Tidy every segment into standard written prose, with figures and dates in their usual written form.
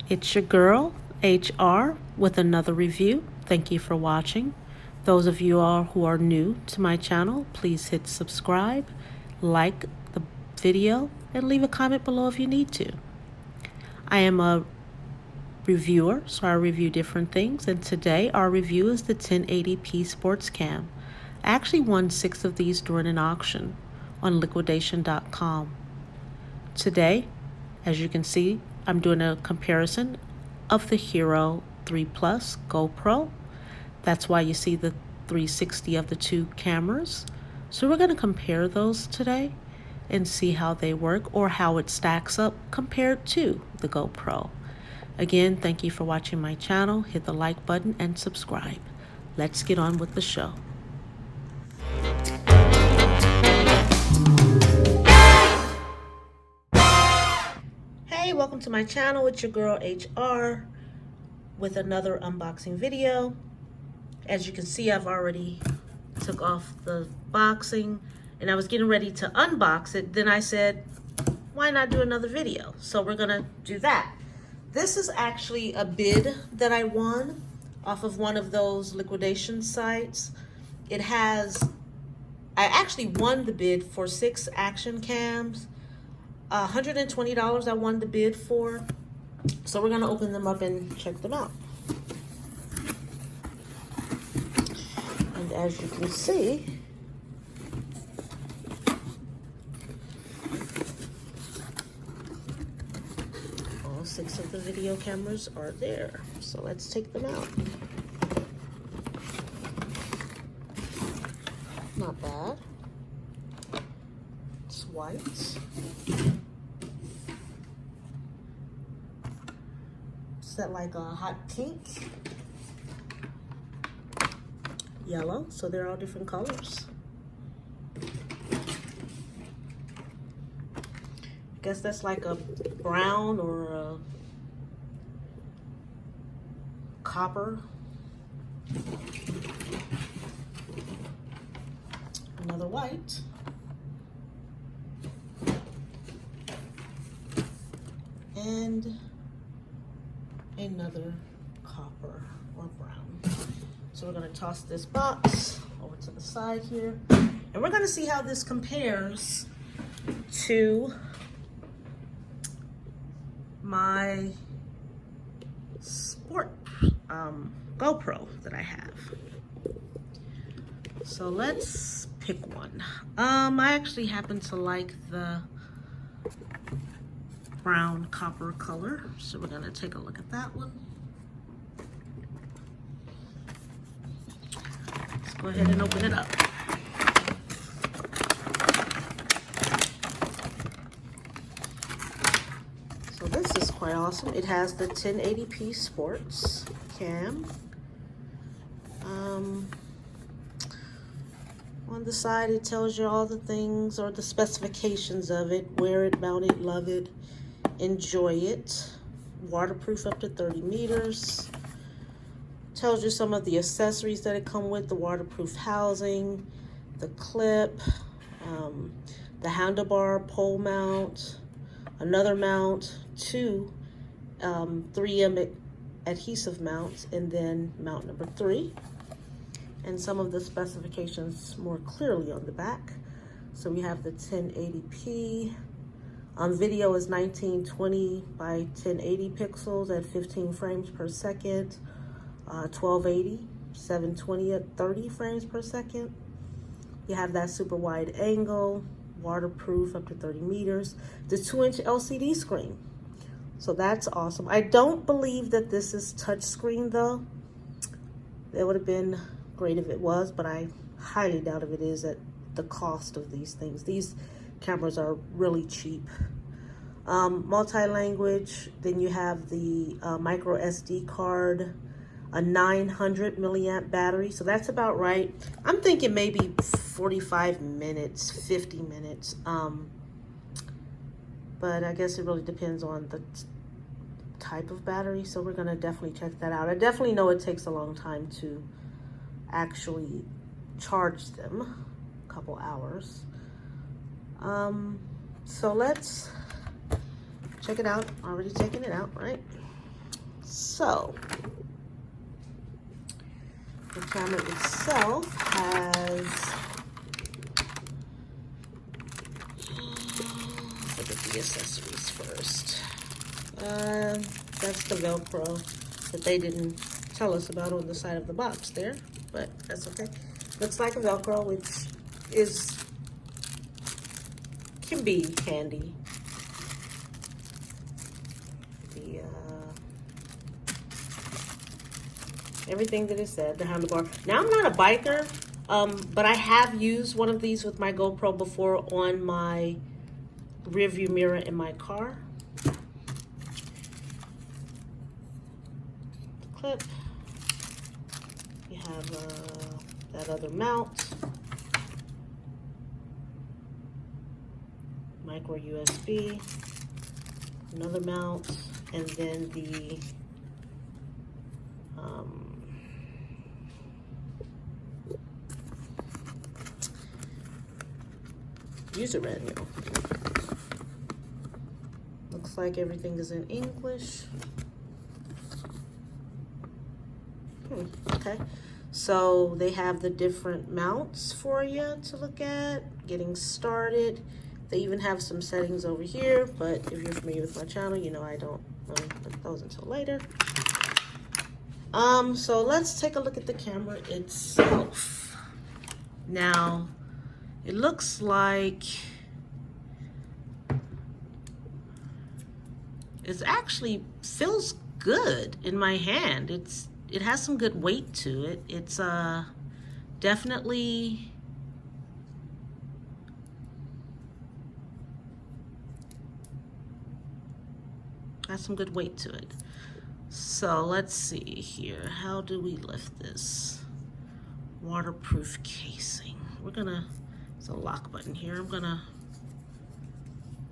It's your girl, HR, with another review. Thank you for watching. Those of you all who are new to my channel, please hit subscribe, like the video, and leave a comment below if you need to. I am a reviewer, so I review different things, and today our review is the 1080p sports cam. I actually won 6 of these during an auction on liquidation.com. Today, as you can see, I'm doing a comparison of the Hero 3 Plus GoPro. That's why you see the 360 of the two cameras. So we're going to compare those today and see how they work or how it stacks up compared to the GoPro. Again, thank you for watching my channel. Hit the like button and subscribe. Let's get on with the show. Hey, welcome to my channel. It's your girl HR with another unboxing video. As you can see, I've already took off the boxing and I was getting ready to unbox it. Then I said, why not do another video? So we're gonna do that. This is actually a bid that I won off of one of those liquidation sites. It has, I actually won the bid for 6 action cams. $120 I won the bid for. So we're gonna open them up and check them out. And as you can see, all 6 of the video cameras are there. So let's take them out. Not bad. It's white. Set like a hot pink, yellow, so they're all different colors. I guess that's like a brown or a copper. Another white. And another copper or brown. So we're going to toss this box over to the side here, and we're going to see how this compares to my sport GoPro that I have. So let's pick one. I actually happen to like the brown copper color, so we're going to take a look at that one. Let's go ahead and open it up. So this is quite awesome. It has the 1080p sports cam. On the side it tells you all the things or the specifications of it: wear it, mount it, love it, enjoy it, waterproof up to 30 meters. Tells you some of the accessories that it come with: the waterproof housing, the clip, the handlebar pole mount, another mount, 2 3M adhesive mounts, and then mount number 3. And some of the specifications more clearly on the back. So we have the 1080p. Video is 1920 by 1080 pixels at 15 frames per second. 1280, 720 at 30 frames per second. You have that super wide angle, waterproof up to 30 meters, the 2-inch LCD screen. So that's awesome. I don't believe that this is touchscreen though. It would have been great if it was, but I highly doubt if it is at the cost of these things. These cameras are really cheap. Multi-language, then you have the micro SD card, a 900 milliamp battery, so that's about right. I'm thinking maybe 45 minutes, 50 minutes, but I guess it really depends on the type of battery, so we're gonna definitely check that out. I definitely know it takes a long time to actually charge them, a couple hours. So let's check it out. Already checking it out, right? So the camera itself has, let's look at the accessories first. That's the Velcro that they didn't tell us about on the side of the box there, but that's okay. Looks like a Velcro, which can be handy. The everything that is said, the handlebar. Now, I'm not a biker, but I have used one of these with my GoPro before on my rear view mirror in my car. Clip. You have that other mount, micro USB, another mount, and then the user manual. Looks like everything is in English. Okay, so they have the different mounts for you to look at, getting started. They even have some settings over here, but if you're familiar with my channel, you know I don't put those until later. So let's take a look at the camera itself. Now, it looks like it actually feels good in my hand. It has some good weight to it. It's definitely has some good weight to it. So let's see here. How do we lift this? Waterproof casing. We're gonna, there's a lock button here. I'm gonna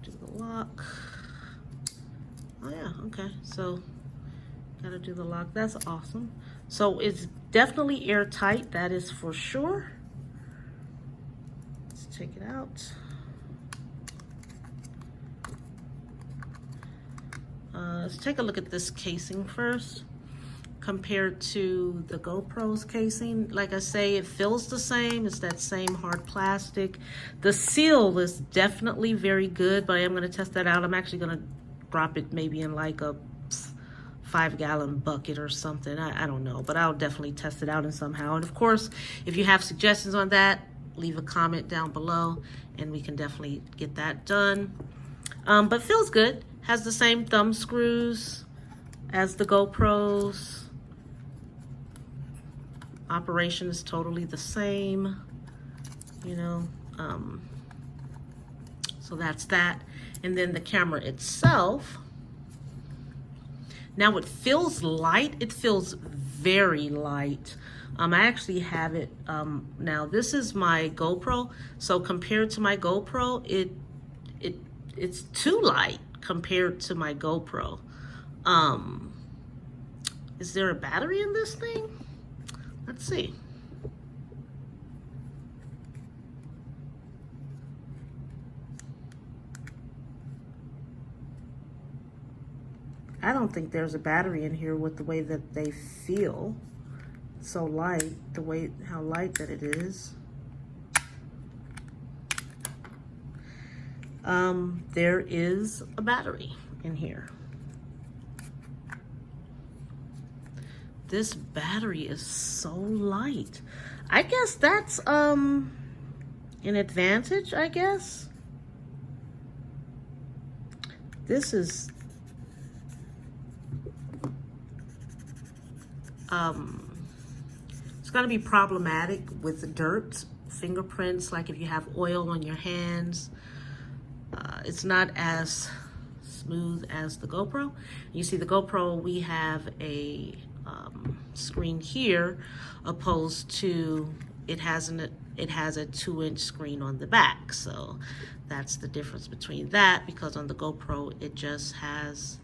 do the lock. Oh yeah, okay. So gotta do the lock. That's awesome. So it's definitely airtight, that is for sure. Let's take it out. Let's take a look at this casing first compared to the GoPro's casing. Like I say, it feels the same. It's that same hard plastic. The seal is definitely very good, but I am going to test that out. I'm actually going to drop it maybe in like a 5-gallon bucket or something. I don't know, but I'll definitely test it out in somehow. And of course, if you have suggestions on that, leave a comment down below and we can definitely get that done. But feels good. Has the same thumb screws as the GoPros. Operation is totally the same, you know. So that's that. And then the camera itself. Now it feels light. It feels very light. I actually have it, now this is my GoPro. So compared to my GoPro, it's too light compared to my GoPro. Is there a battery in this thing? Let's see. I don't think there's a battery in here with the way that they feel. It's so light, the way, how light that it is. There is a battery in here. This battery is so light. I guess that's an advantage, I guess. This is it's going to be problematic with dirt, fingerprints, like if you have oil on your hands. It's not as smooth as the GoPro. You see the GoPro, we have a screen here, opposed to it has a 2-inch screen on the back. So that's the difference between that, because on the GoPro it just has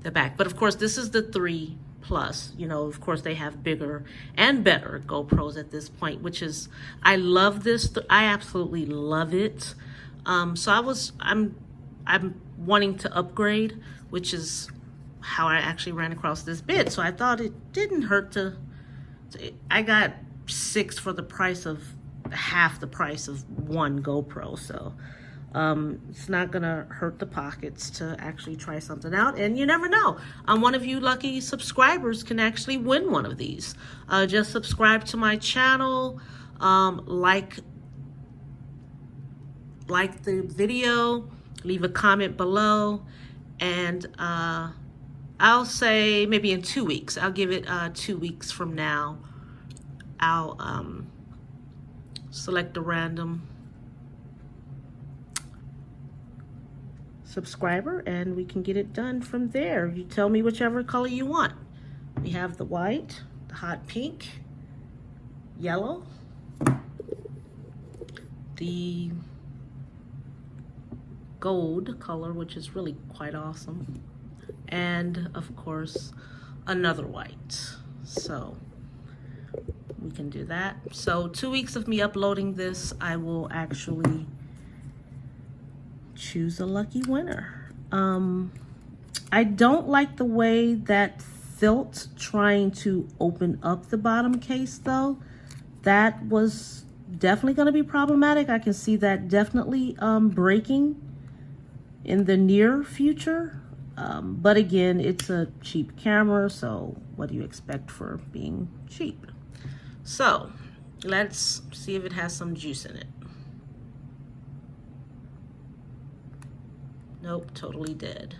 the back. But of course this is the 3 Plus. You know, of course they have bigger and better GoPros at this point, which is, I love this. I absolutely love it. So I'm wanting to upgrade, which is how I actually ran across this bid. So I thought it didn't hurt to I got 6 for the price of half the price of one GoPro. So it's not gonna hurt the pockets to actually try something out, and you never know. One of you lucky subscribers can actually win one of these. Just subscribe to my channel, like the video, leave a comment below, and I'll say maybe in 2 weeks. I'll give it 2 weeks from now. I'll select a random subscriber and we can get it done from there. You tell me whichever color you want. We have the white, the hot pink, yellow, the gold color, which is really quite awesome, and of course another white. So we can do that. So 2 weeks of me uploading this, I will actually choose a lucky winner. I don't like the way that felt trying to open up the bottom case though. That was definitely going to be problematic. I can see that definitely breaking in the near future. But again, it's a cheap camera, so what do you expect for being cheap? So let's see if it has some juice in it. Nope, totally dead.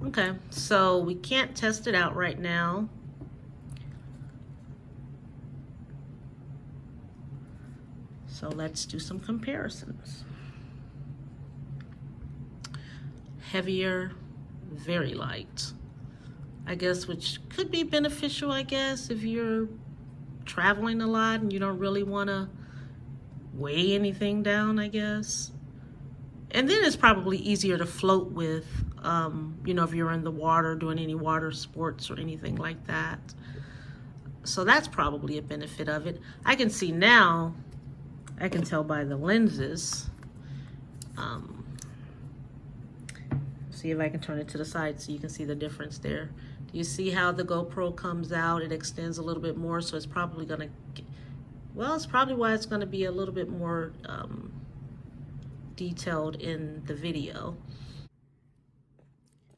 Okay, so we can't test it out right now. So let's do some comparisons. Heavier, very light. I guess, which could be beneficial, I guess, if you're traveling a lot and you don't really want to weigh anything down, I guess. And then it's probably easier to float with, you know, if you're in the water, doing any water sports or anything like that. So that's probably a benefit of it. I can see now, I can tell by the lenses. See if I can turn it to the side so you can see the difference there. Do you see how the GoPro comes out? It extends a little bit more, so it's probably gonna, well, it's probably why it's gonna be a little bit more detailed in the video.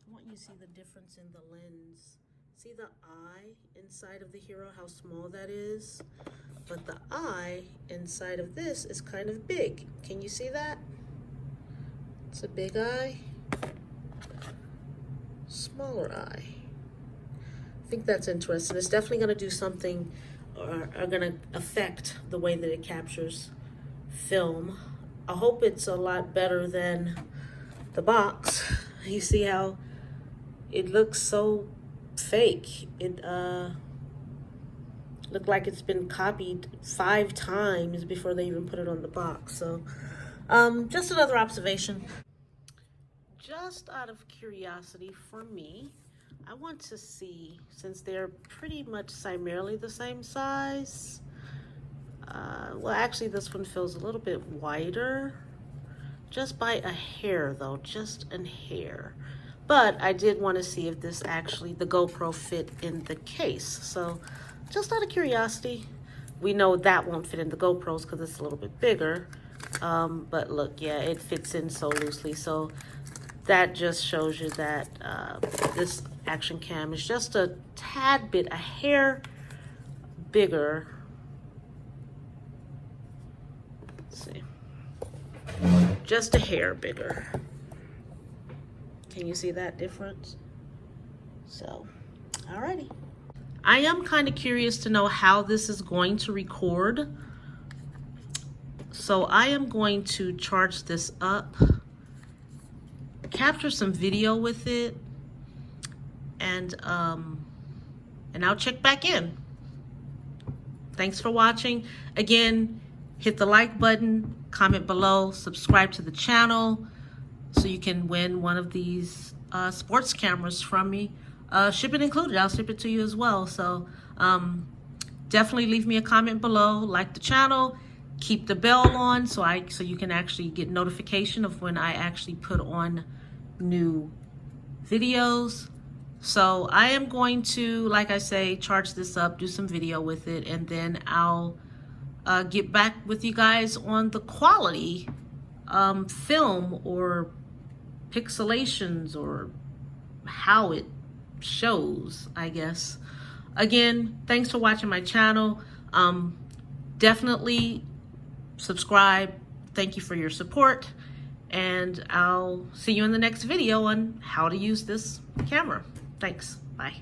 I want you to see the difference in the lens. See the eye inside of the Hero, how small that is? But the eye inside of this is kind of big. Can you see that? It's a big eye. Smaller eye. I think that's interesting. It's definitely going to do something or are going to affect the way that it captures film. I hope it's a lot better than the box. You see how it looks so fake. It looked like it's been copied 5 times before they even put it on the box. So just another observation. Just out of curiosity for me, I want to see, since they're pretty much similarly the same size, well, actually this one feels a little bit wider, just by a hair though, just a hair. But I did want to see if this actually, the GoPro fit in the case. So just out of curiosity, we know that won't fit in the GoPros because it's a little bit bigger. But look, yeah, it fits in so loosely. So that just shows you that this action cam is just a tad bit, a hair bigger. Let's see. Just a hair bigger. Can you see that difference? So, alrighty. I am kind of curious to know how this is going to record. So I am going to charge this up, capture some video with it, and I'll check back in. Thanks for watching. Again, hit the like button, comment below, subscribe to the channel so you can win one of these sports cameras from me. Shipping included. I'll ship it to you as well. So definitely leave me a comment below, like the channel, keep the bell on so you can actually get notification of when I actually put on new videos. So I am going to, like I say, charge this up, do some video with it, and then I'll get back with you guys on the quality film or pixelations or how it shows, I guess. Again, thanks for watching my channel. Definitely subscribe. Thank you for your support, and I'll see you in the next video on how to use this camera. Thanks. Bye.